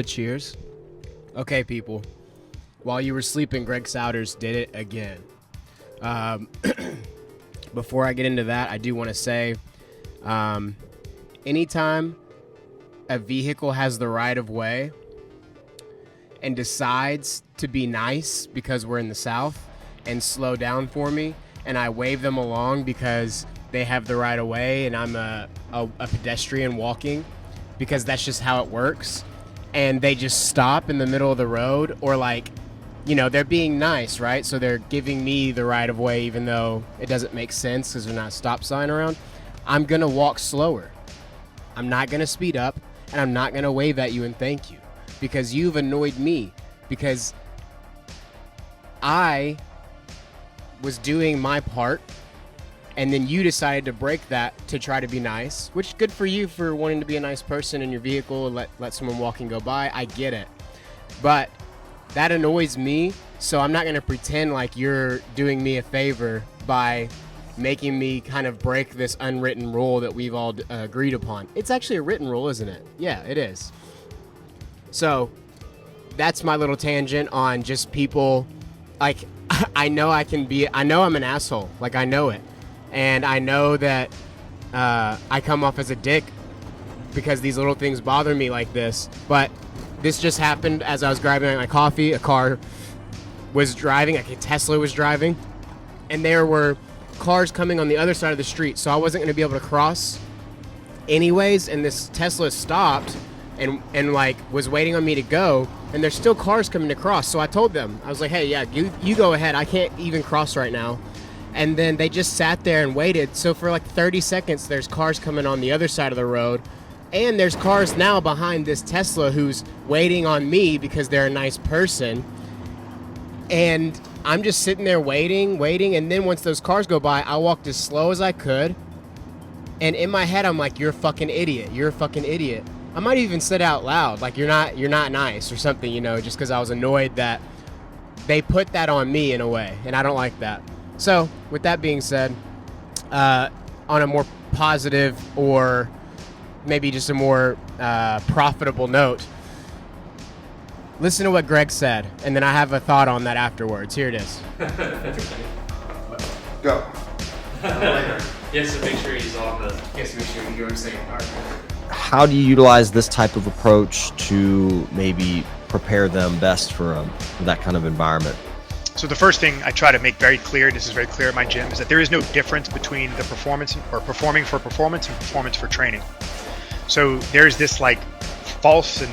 Cheers. Okay, people. While you were sleeping, Greg Souders did it again. Before I get into that, I do want to say, anytime a vehicle has the right of way and decides to be nice because we're in the South and slow down for me, and I wave them along because they have the right of way and I'm a pedestrian walking, because that's just how it works, and they just stop in the middle of the road, or like, you know, they're being nice, right? So they're giving me the right of way even though it doesn't make sense because there's not a stop sign around. I'm going to walk slower. I'm not going to speed up, and I'm not going to wave at you and thank you, because you've annoyed me, because I was doing my part and then you decided to break that to try to be nice, which good for you for wanting to be a nice person in your vehicle and let someone walking go by. I get it. But that annoys me, so I'm not going to pretend like you're doing me a favor by making me kind of break this unwritten rule that we've all agreed upon. It's actually a written rule, isn't it? Yeah, it is. So that's my little tangent on just people. Like, I know I'm an asshole. Like, I know it. And I know that I come off as a dick because these little things bother me like this. But this just happened as I was grabbing my coffee. A car was driving, like a Tesla was driving, and there were cars coming on the other side of the street. So I wasn't going to be able to cross anyways. And this Tesla stopped and like was waiting on me to go. And there's still cars coming across. So I told them, I was like, hey, yeah, you go ahead. I can't even cross right now. And then they just sat there and waited. So for like 30 seconds, there's cars coming on the other side of the road. And there's cars now behind this Tesla who's waiting on me because they're a nice person. And I'm just sitting there waiting. And then once those cars go by, I walked as slow as I could. And in my head, I'm like, you're a fucking idiot. You're a fucking idiot. I might even said out loud, like, you're not nice or something, you know, just because I was annoyed that they put that on me in a way. And I don't like that. So, with that being said, on a more positive or maybe just a more profitable note, listen to what Greg said, and then I have a thought on that afterwards. Here it is. Go. Yes, so make sure he's on the... Yes, make sure you hear what I'm saying. All right. How do you utilize this type of approach to maybe prepare them best for that kind of environment? So the first thing I try to make very clear, this is very clear at my gym, is that there is no difference between the performance or performing for performance and performance for training. So there's this like false and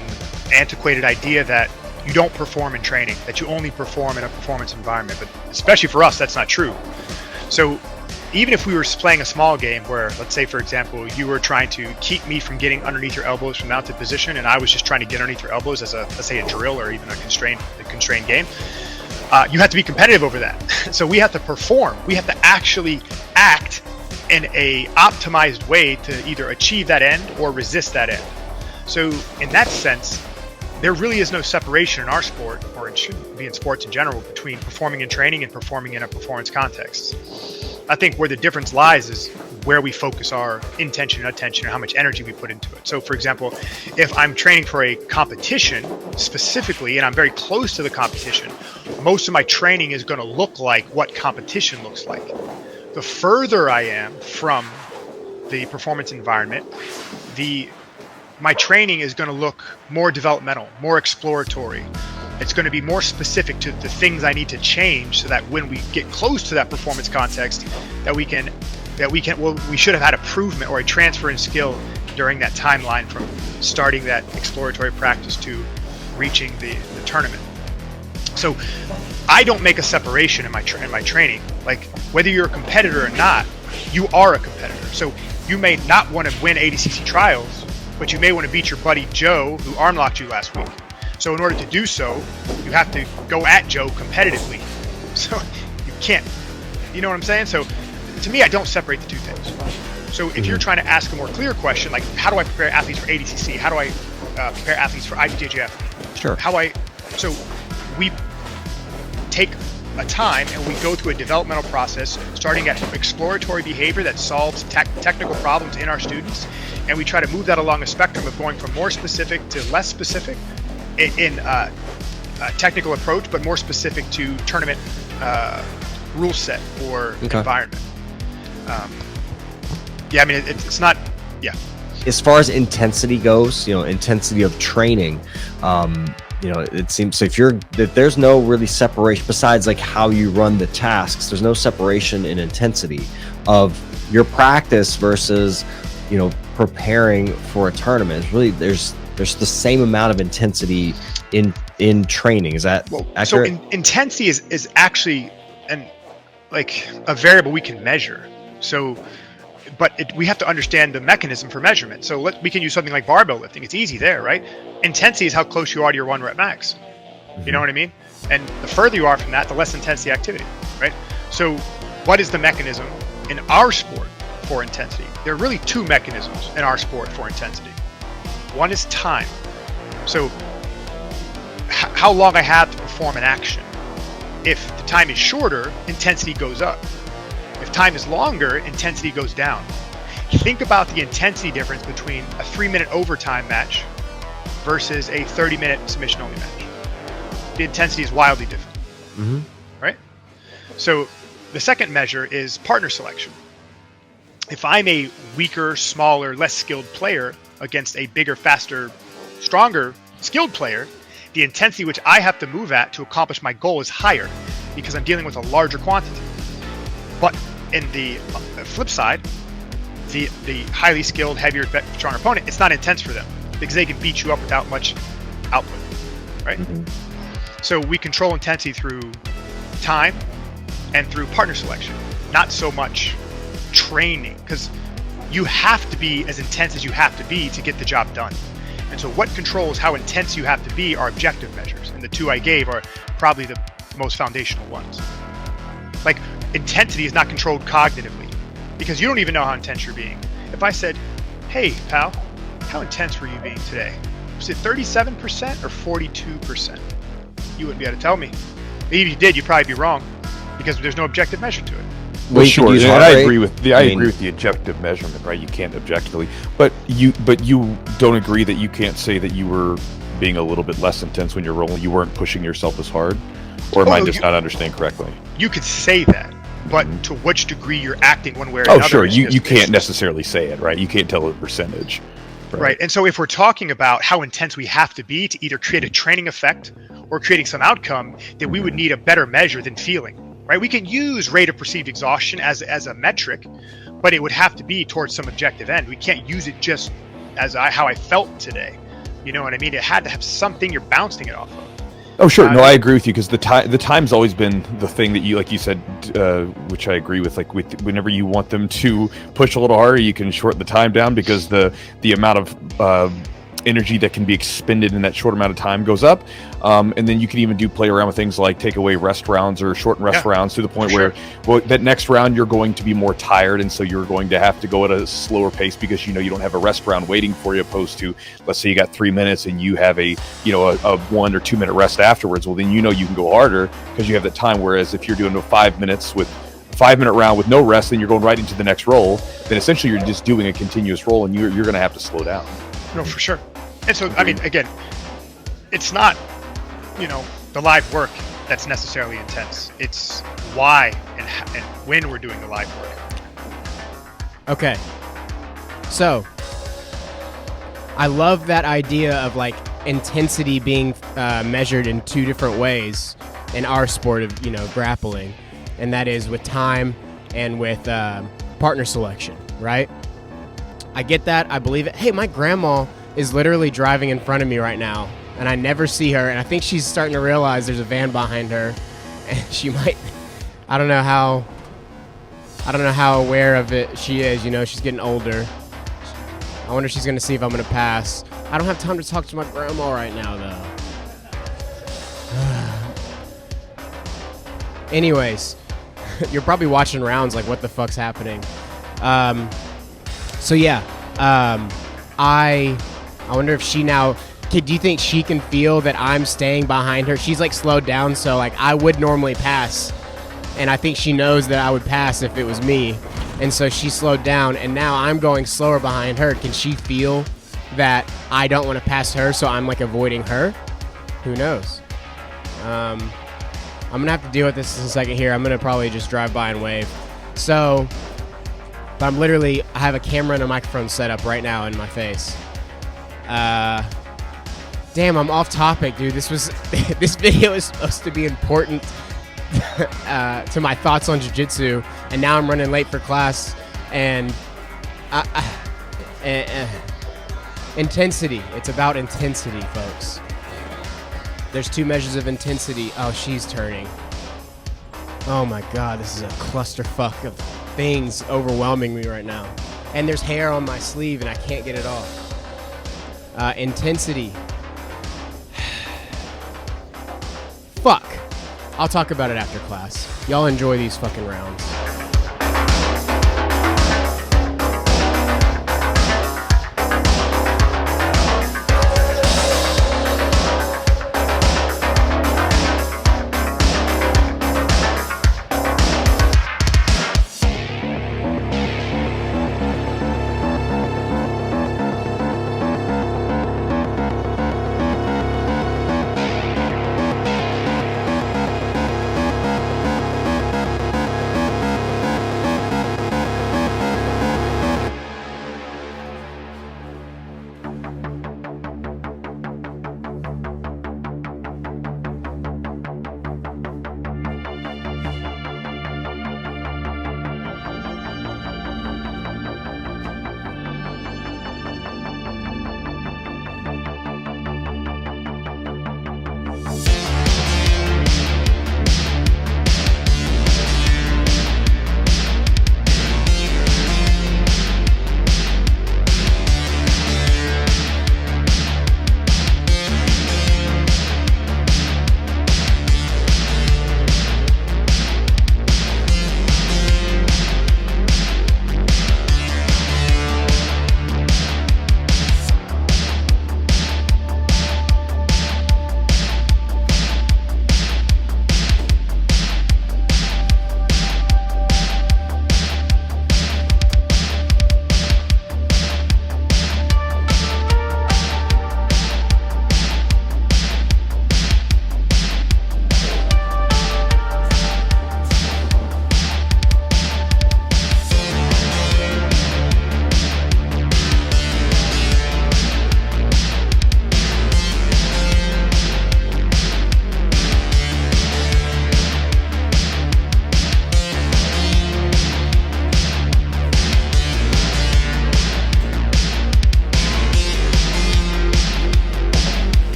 antiquated idea that you don't perform in training, that you only perform in a performance environment. But especially for us, that's not true. So even if we were playing a small game where, let's say, for example, you were trying to keep me from getting underneath your elbows from mounted position, and I was just trying to get underneath your elbows as let's say, a drill or even a constrained game, you have to be competitive over that. So we have to perform. We have to actually act in a optimized way to either achieve that end or resist that end. So in that sense, there really is no separation in our sport, or it shouldn't be in sports in general, between performing in training and performing in a performance context. I think where the difference lies is where we focus our intention and attention and how much energy we put into it. So for example, if I'm training for a competition specifically, and I'm very close to the competition, most of my training is going to look like what competition looks like. The further I am from the performance environment, my training is going to look more developmental, more exploratory. It's going to be more specific to the things I need to change so that when we get close to that performance context, we should have had improvement or a transfer in skill during that timeline from starting that exploratory practice to reaching the tournament. So I don't make a separation in my training. Like, whether you're a competitor or not, you are a competitor. So you may not want to win ADCC Trials, but you may want to beat your buddy Joe, who arm locked you last week. So in order to do so, you have to go at Joe competitively. So you can't, you know what I'm saying? So to me, I don't separate the two things. So if you're trying to ask a more clear question, like, how do I prepare athletes for ADCC? How do I prepare athletes for IBJJF? Sure. So we take a time, and we go through a developmental process, starting at exploratory behavior that solves technical problems in our students, and we try to move that along a spectrum of going from more specific to less specific in technical approach, but more specific to tournament rule set or environment. Yeah, I mean, it's not, yeah. As far as intensity goes, intensity of training, it seems so if there's no really separation besides like how you run the tasks, there's no separation in intensity of your practice versus, preparing for a tournament. It's really, there's the same amount of intensity in training. Is that accurate? So intensity is actually a variable we can measure. So, but we have to understand the mechanism for measurement. So we can use something like barbell lifting. It's easy there, right? Intensity is how close you are to your 1 rep max. You know what I mean? And the further you are from that, the less intense the activity, right? So what is the mechanism in our sport for intensity? There are really 2 mechanisms in our sport for intensity. One is time. So how long I have to perform an action. If the time is shorter, intensity goes up. If time is longer, intensity goes down. Think about the intensity difference between a 3-minute overtime match versus a 30-minute submission-only match. The intensity is wildly different, right? So the second measure is partner selection. If I'm a weaker, smaller, less skilled player against a bigger, faster, stronger, skilled player, the intensity which I have to move at to accomplish my goal is higher because I'm dealing with a larger quantity. But in the flip side, the highly skilled, heavier, stronger opponent, it's not intense for them because they can beat you up without much output, right? So we control intensity through time and through partner selection, not so much training, because you have to be as intense as you have to be to get the job done. And so what controls how intense you have to be are objective measures. And the 2 I gave are probably the most foundational ones. Like, intensity is not controlled cognitively because you don't even know how intense you're being. If I said, hey, pal, how intense were you being today? Was it 37% or 42%? You wouldn't be able to tell me. Maybe if you did, you'd probably be wrong because there's no objective measure to it. Well, sure, and I agree with the objective measurement, right? You can't objectively, but you don't agree that you can't say that you were being a little bit less intense when you're rolling. You weren't pushing yourself as hard, or am I just not understanding correctly? You could say that, but to which degree you're acting one way or another? Oh, sure. You can't necessarily say it, right? You can't tell a percentage. Right. And so if we're talking about how intense we have to be to either create a training effect or creating some outcome, then we would need a better measure than feeling, right? We can use rate of perceived exhaustion as a metric, but it would have to be towards some objective end. We can't use it just as how I felt today. You know what I mean? It had to have something you're bouncing it off of. Oh, sure. No, I agree with you because the time's always been the thing that you, like you said, which I agree with. Like whenever you want them to push a little harder, you can shorten the time down because the amount of energy that can be expended in that short amount of time goes up. And then you can even play around with things like take away rest rounds or shorten rest rounds to the point where that next round you're going to be more tired, and so you're going to have to go at a slower pace because you don't have a rest round waiting for you, opposed to, let's say you got 3 minutes and you have a 1 or 2 minute rest afterwards. Well, then you can go harder because you have that time. Whereas if you're doing a 5 minutes with 5 minute round with no rest, then you're going right into the next roll. Then essentially you're just doing a continuous roll, and you're going to have to slow down. No, for sure. And so, I mean, again, it's not, the live work that's necessarily intense. It's why and when we're doing the live work. Okay. So, I love that idea of like intensity being measured in 2 different ways in our sport of, grappling. And that is with time and with partner selection, right? I get that. I believe it. Hey, my grandma is literally driving in front of me right now, and I never see her, and I think she's starting to realize there's a van behind her, and she might, I don't know how aware of it she is. She's getting older. I wonder if she's gonna see if I'm gonna pass. I don't have time to talk to my grandma right now, though. Anyways, you're probably watching rounds like, what the fuck's happening? So yeah, I wonder if she now, do you think she can feel that I'm staying behind her? She's like slowed down, so like I would normally pass, and I think she knows that I would pass if it was me, and so she slowed down, and now I'm going slower behind her. Can she feel that I don't want to pass her, so I'm like avoiding her? Who knows? I'm gonna have to deal with this in a second here. I'm gonna probably just drive by and wave. So, but I have a camera and a microphone set up right now in my face. Damn, I'm off topic, dude. This video is supposed to be important to my thoughts on jiu-jitsu, and now I'm running late for class, and intensity. It's about intensity, folks. There's 2 measures of intensity. Oh, she's turning. Oh my God, this is a clusterfuck of things overwhelming me right now. And there's hair on my sleeve and I can't get it off. Intensity. Fuck. I'll talk about it after class. Y'all enjoy these fucking rounds.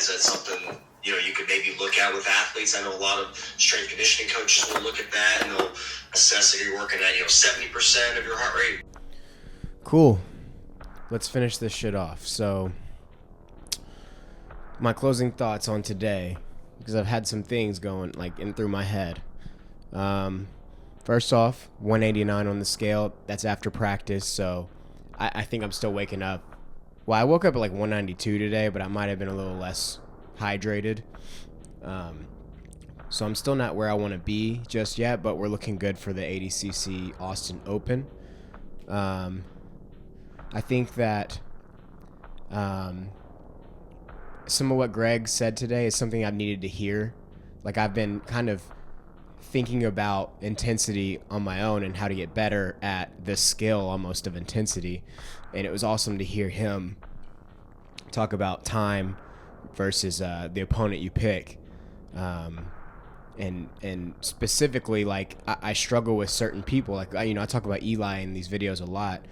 Is that something, you know, you could maybe look at with athletes? I know a lot of strength conditioning coaches will look at that and they'll assess if you're working at, 70% of your heart rate. Cool. Let's finish this shit off. So, my closing thoughts on today, because I've had some things going like in through my head. First off, 189 on the scale. That's after practice, so I think I'm still waking up. Well, I woke up at like 192 today, but I might have been a little less hydrated. So I'm still not where I want to be just yet, but we're looking good for the ADCC Austin Open. I think that some of what Greg said today is something I've needed to hear. Like, I've been kind of thinking about intensity on my own and how to get better at this skill almost of intensity. And it was awesome to hear him talk about time versus the opponent you pick. And specifically, like, I struggle with certain people. Like, I talk about Eli in these videos a lot.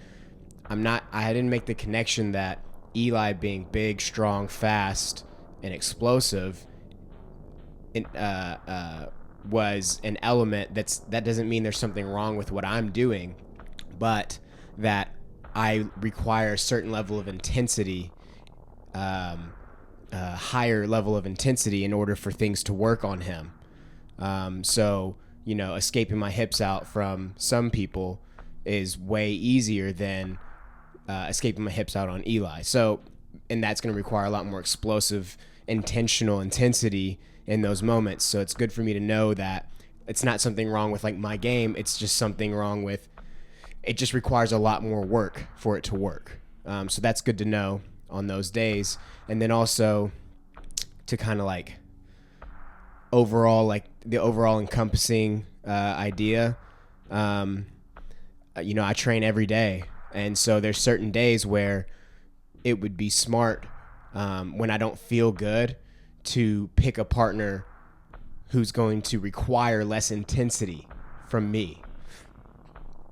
I didn't make the connection that Eli being big, strong, fast, and explosive was an element that doesn't mean there's something wrong with what I'm doing, but that I require a certain level of intensity, higher level of intensity in order for things to work on him. So, escaping my hips out from some people is way easier than escaping my hips out on Eli. So, and that's going to require a lot more explosive, intentional intensity in those moments. So it's good for me to know that it's not something wrong with like my game. It's just something wrong with, it just requires a lot more work for it to work. So that's good to know on those days. And then also to kind of like overall, like the overall encompassing idea. I train every day. And so there's certain days where it would be smart when I don't feel good to pick a partner who's going to require less intensity from me.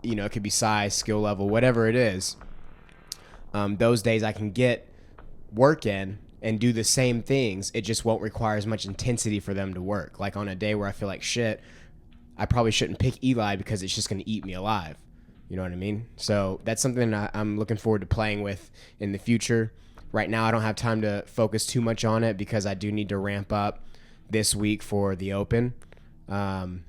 It could be size, skill level, whatever it is. Those days I can get work in and do the same things. It just won't require as much intensity for them to work. Like on a day where I feel like shit, I probably shouldn't pick Eli because it's just going to eat me alive. You know what I mean? So that's something I'm looking forward to playing with in the future. Right now, I don't have time to focus too much on it because I do need to ramp up this week for the Open. And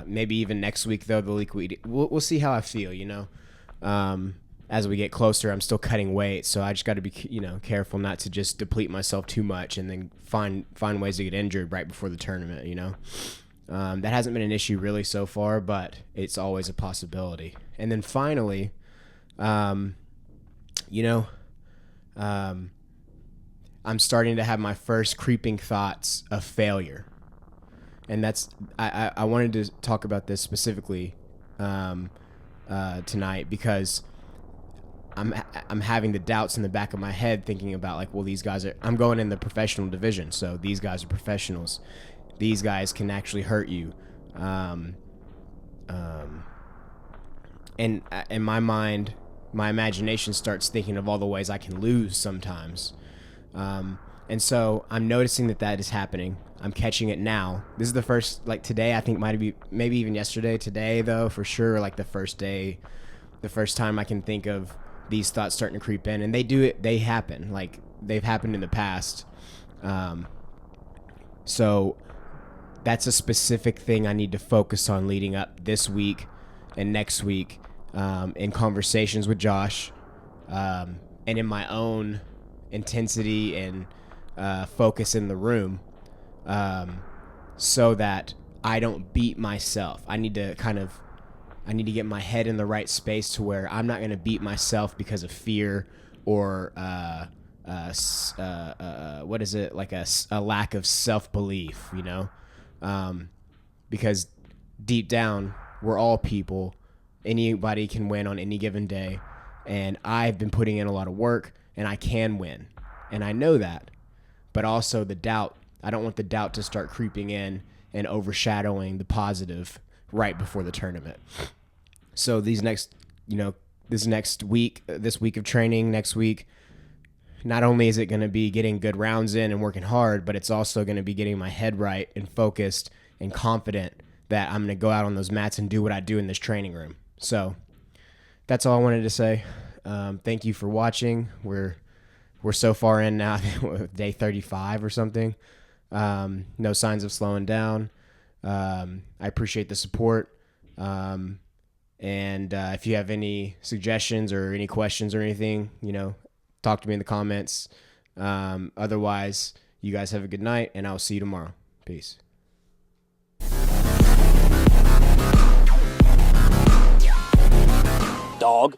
maybe even next week, though, we'll see how I feel, As we get closer, I'm still cutting weight, so I just got to be, careful not to just deplete myself too much and then find ways to get injured right before the tournament, That hasn't been an issue really so far, but it's always a possibility. And then finally, I'm starting to have my first creeping thoughts of failure. And that's, I wanted to talk about this specifically tonight because I'm having the doubts in the back of my head thinking about like, well, I'm going in the professional division, so these guys are professionals. These guys can actually hurt you. And in my mind, my imagination starts thinking of all the ways I can lose sometimes. And so I'm noticing that is happening. I'm catching it now. This is the first, like today, I think maybe even yesterday. Today, though, for sure, like the first time I can think of these thoughts starting to creep in. And they happen. Like, they've happened in the past. So that's a specific thing I need to focus on leading up this week and next week in conversations with Josh and in my own intensity and focus in the room so that I don't beat myself. I need to get my head in the right space to where I'm not going to beat myself because of fear or what is it, like a lack of self-belief, because deep down we're all people. Anybody can win on any given day, and I've been putting in a lot of work and I can win, and I know that. But also the doubt, I don't want the doubt to start creeping in and overshadowing the positive right before the tournament. So this week of training, next week not only is it going to be getting good rounds in and working hard, but it's also going to be getting my head right and focused and confident that I'm going to go out on those mats and do what I do in this training room. So that's all I wanted to say. Thank you for watching. We're so far in now, day 35 or something. No signs of slowing down. I appreciate the support. And if you have any suggestions or any questions or anything, talk to me in the comments. Otherwise, you guys have a good night, and I'll see you tomorrow. Peace. Dog.